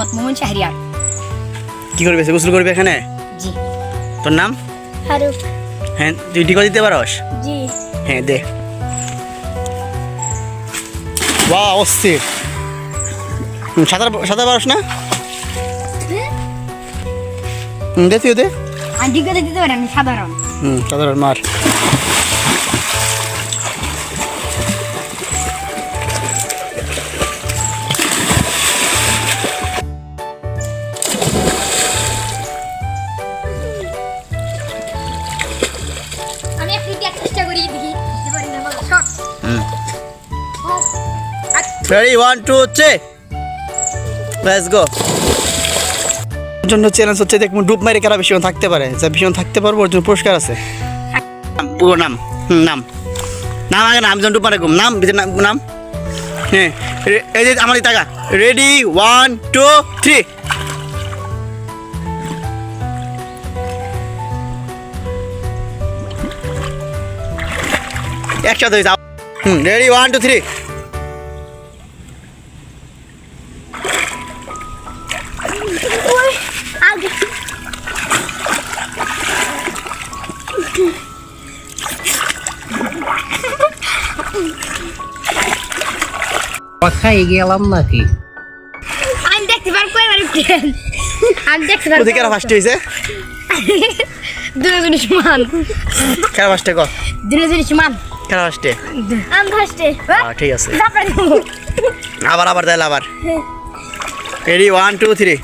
মোহাম্মদ মোমিন শাহরিয়ার। কি করবে, গোসল করবে এখানে? জি। তোর নাম? ফারুক। হ্যাঁ, তুই ডিগো দিতে পারস? জি। হ্যাঁ দে। বাহ অস্থির। সাঁতার সাঁতার পারস না? দে তুই দে। আমি ডিগোতে দিতে পারি, আমি সাধারণ। সাধারণ মার। আমি একটু দেওয়ার চেষ্টা করি, দেখি দিতে পারি না। বলো শট। Ready, 1, 2, 3. Let's go. জন্য চ্যালেঞ্জ হচ্ছে দেখ ডুব মেরে কারা বেশি থাকতে পারে, যা বেশি থাকতে পারবো ওর জন্য পুরস্কার আছে। পুরো নাম? নাম নাম আগে নাম, জন ডুব মারে ঘুম নাম, নাম নাম। হ্যাঁ, এই যে আমার টাকা। রেডি 1, 2, 3. একসাথে যাও। রেডি 1, 2, 3. কথাই গেলাম নাকি? আমি দেখতে পারবো এবার ট্রেন। আমি দেখতে পারবো। ওদিকে ফার্স্ট হয়েছে। দুজন সমান। কারা ফার্স্টে কর? দুজন সমান। কারা ফার্স্টে? আমি ফার্স্টে। ঠিক আছে। তারপরে আবার আবার তাহলে আবার। রেডি 1, 2, 3.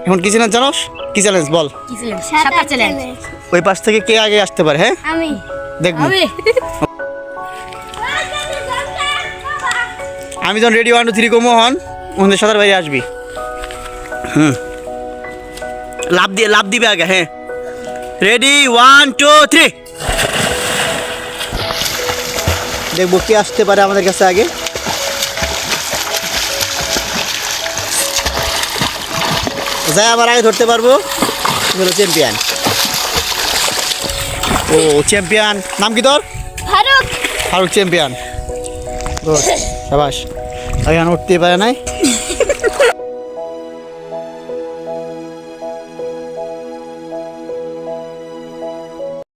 এখন কি চ্যালেঞ্জ জানোস? কি চ্যালেঞ্জ বল? কি ছিলেন? সাঁতার চ্যালেঞ্জ। ওই পাশ থেকে কে আগে আসতে পারে? হ্যাঁ আমি। দেখবো। আমি আমি যখন রেডি 1, 2, 3 কমো হন ওখানে সাঁতার বাইরে আসবি। লাভ দিবে আগে। হ্যাঁ রেডি 1, 2, 3. দেখবো কে আসতে পারে আমাদের কাছে আগে। যাই আবার আগে ধরতে পারবো চ্যাম্পিয়ন। ও চ্যাম্পিয়ন। নাম কি তোর? ফারুক। ফারুক চ্যাম্পিয়ন। গুড, শাবাশ। আগে উঠতে পারে নাই।